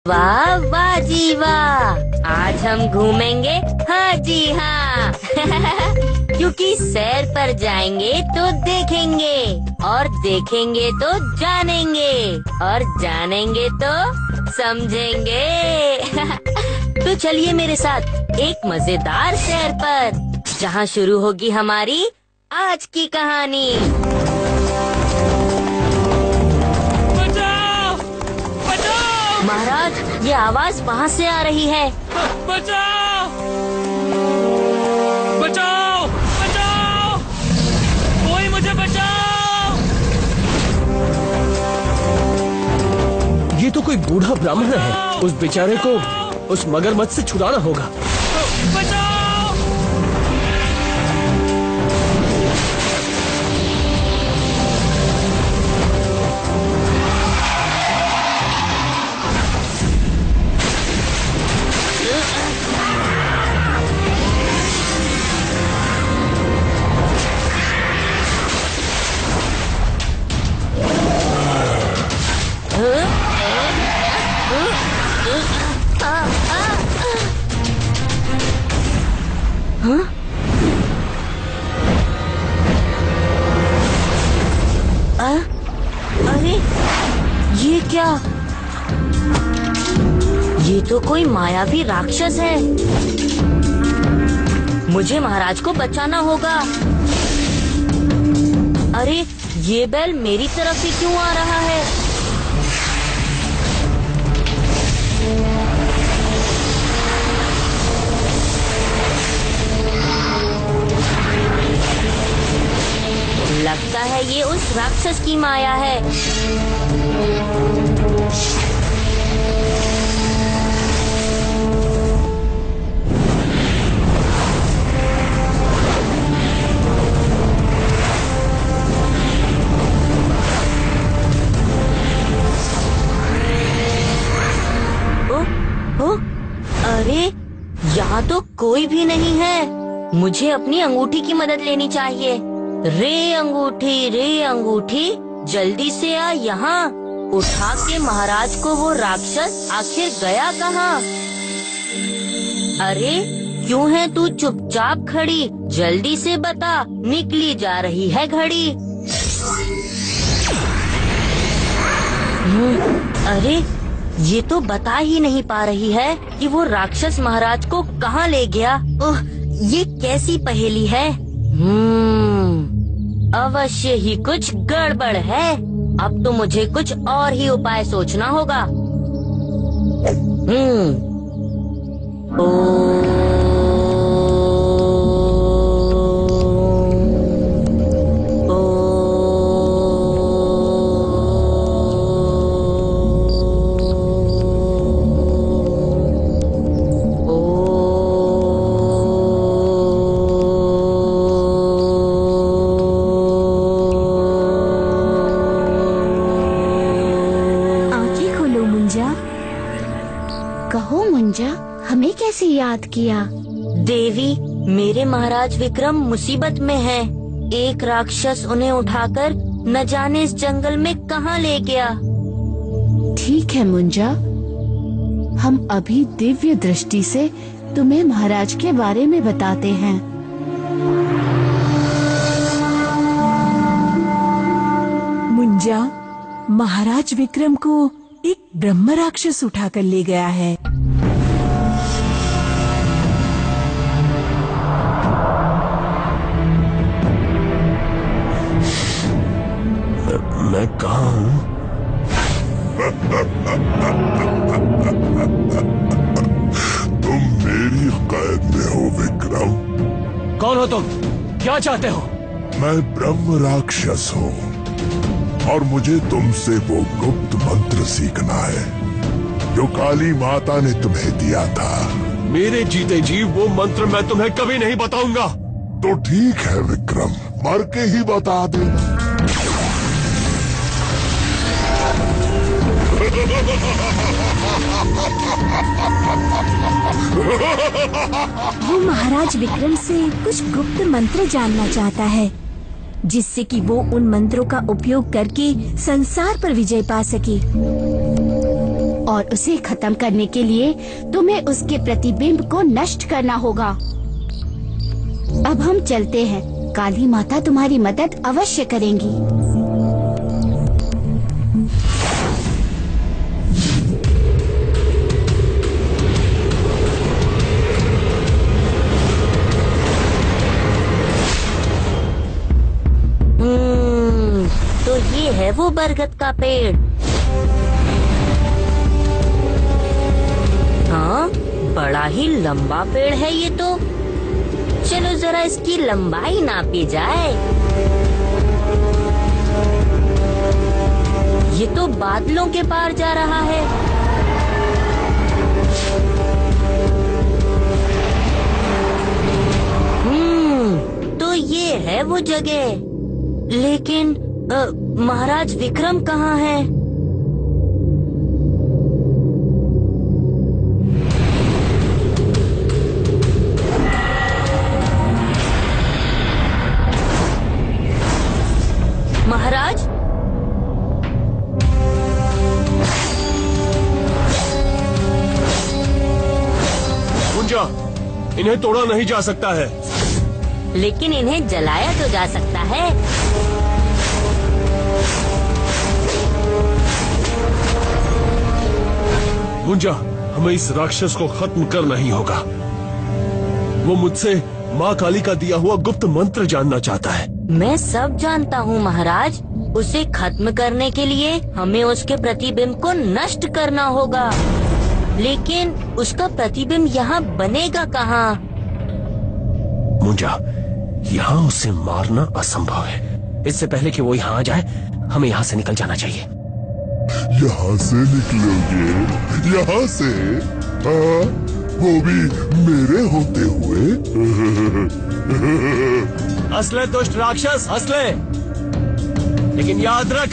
वाह वाह जी वाह, आज हम घूमेंगे। हाँ जी हाँ। क्योंकि सैर पर जाएंगे तो देखेंगे, और देखेंगे तो जानेंगे, और जानेंगे तो समझेंगे। तो चलिए मेरे साथ एक मजेदार सैर पर, जहाँ शुरू होगी हमारी आज की कहानी। महाराज, ये आवाज वहाँ से आ रही है। बचाओ! बचाओ! बचाओ! कोई मुझे बचाओ! ये तो कोई बूढ़ा ब्राह्मण है। उस बेचारे को उस मगरमच्छ से छुड़ाना होगा। बचाओ! अरे ये क्या? ये तो कोई मायावी राक्षस है। मुझे महाराज को बचाना होगा। अरे ये बैल मेरी तरफ ही क्यों आ रहा है? लगता है ये उस राक्षस की माया है। ओ, अरे यहाँ तो कोई भी नहीं है। मुझे अपनी अंगूठी की मदद लेनी चाहिए। रे अंगूठी, जल्दी से आ यहाँ। उठा के महाराज को वो राक्षस आखिर गया कहाँ? अरे क्यों है तू चुपचाप खड़ी? जल्दी से बता, निकली जा रही है घड़ी। अरे ये तो बता ही नहीं पा रही है कि वो राक्षस महाराज को कहाँ ले गया। ओह, ये कैसी पहेली है। अवश्य ही कुछ गड़बड़ है। अब तो मुझे कुछ और ही उपाय सोचना होगा। कहो मुंजा, हमें कैसे याद किया? देवी, मेरे महाराज विक्रम मुसीबत में हैं। एक राक्षस उन्हें उठाकर न जाने इस जंगल में कहाँ ले गया। ठीक है मुंजा, हम अभी दिव्य दृष्टि से तुम्हें महाराज के बारे में बताते हैं। मुंजा, महाराज विक्रम को एक ब्रह्म राक्षस उठाकर ले गया है। मैं कहाँ हूँ? तुम मेरी कैद में हो विक्रम। कौन हो तुम? क्या चाहते हो? मैं ब्रह्म राक्षस हूँ और मुझे तुमसे वो गुप्त मंत्र सीखना है जो काली माता ने तुम्हें दिया था। मेरे जीते जी वो मंत्र मैं तुम्हें कभी नहीं बताऊंगा। तो ठीक है विक्रम, मर के ही बता देना। वो महाराज विक्रम से कुछ गुप्त मंत्र जानना चाहता है, जिससे कि वो उन मंत्रों का उपयोग करके संसार पर विजय पा सके। और उसे खत्म करने के लिए तुम्हें उसके प्रतिबिंब को नष्ट करना होगा। अब हम चलते हैं, काली माता तुम्हारी मदद अवश्य करेंगी। तो ये है वो बरगद का पेड़। हाँ, बड़ा ही लंबा पेड़ है ये तो। चलो जरा इसकी लंबाई नापी जाए। ये तो बादलों के पार जा रहा है। तो ये है वो जगह। लेकिन महाराज विक्रम कहाँ है? महाराज, मुंजा, इन्हें तोड़ा नहीं जा सकता है। लेकिन इन्हें जलाया तो जा सकता है। मुंजा, हमें इस राक्षस को खत्म करना ही होगा। वो मुझसे माँ काली का दिया हुआ गुप्त मंत्र जानना चाहता है। मैं सब जानता हूँ महाराज। उसे खत्म करने के लिए हमें उसके प्रतिबिंब को नष्ट करना होगा। लेकिन उसका प्रतिबिंब यहाँ बनेगा कहाँ? मुंजा, यहाँ उसे मारना असंभव है। इससे पहले कि वो यहाँ आ जाए, हमें यहाँ से निकल जाना चाहिए। यहाँ से निकलोगे? यहाँ से? हाँ, वो भी मेरे होते हुए? हंसले दुष्ट राक्षस, हंसले। लेकिन याद रख,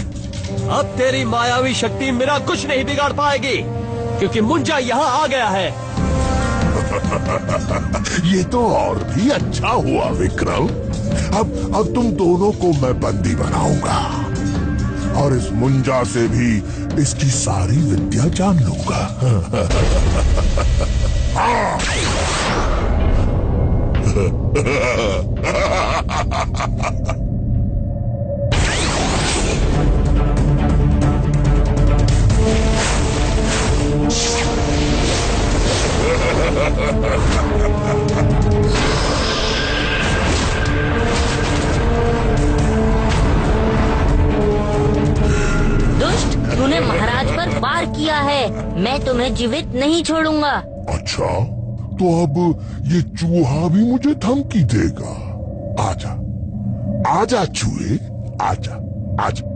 अब तेरी मायावी शक्ति मेरा कुछ नहीं बिगाड़ पाएगी, क्योंकि मुंजा यहाँ आ गया है। ये तो और भी अच्छा हुआ विक्रम। अब तुम दोनों को मैं बंदी बनाऊंगा और इस मुंजा से भी इसकी सारी विद्या जान लूंगा। दुष्ट, तूने महाराज पर वार किया है। मैं तुम्हें जीवित नहीं छोड़ूंगा। अच्छा, तो अब ये चूहा भी मुझे धमकी देगा। आजा, आजा चूहे, आजा, आजा।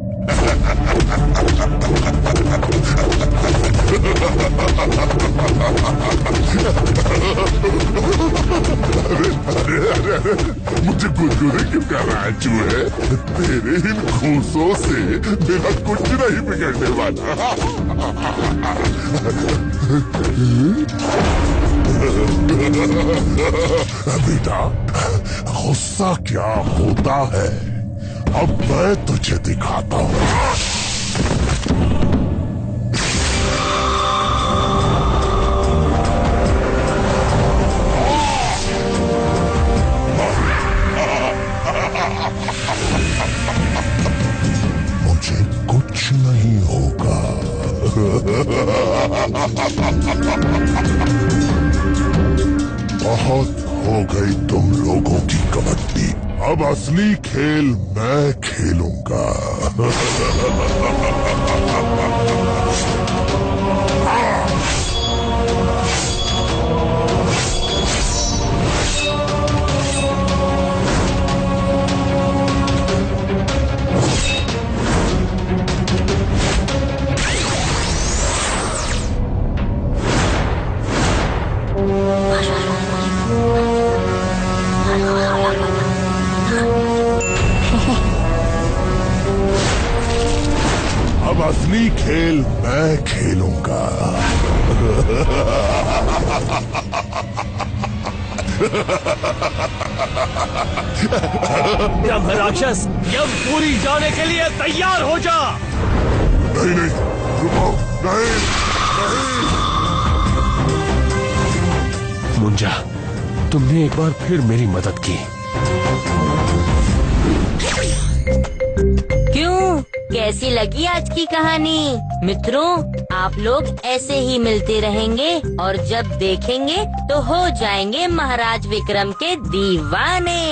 अरे, मुझे गुदगुदे क्यों कर रहा है चूहे? तेरे इन घूंसों से मेरा कुछ नहीं बिगड़ने वाला। बेटा, गुस्सा क्या होता है, अब मैं तुझे दिखाता हूँ। मुझे कुछ नहीं होगा। बहुत हो गई तुम लोगों की कबड्डी। अब असली खेल मैं खेलूंगा। अब असली खेल मैं खेलूंगा। ब्रह्म राक्षस, यमपुरी जाने के लिए तैयार हो जा। नहीं, रुको, नहीं। मुंजा, तुमने एक बार फिर मेरी मदद की। क्यों, कैसी लगी आज की कहानी? मित्रों, आप लोग ऐसे ही मिलते रहेंगे और जब देखेंगे तो हो जाएंगे महाराज विक्रम के दीवाने।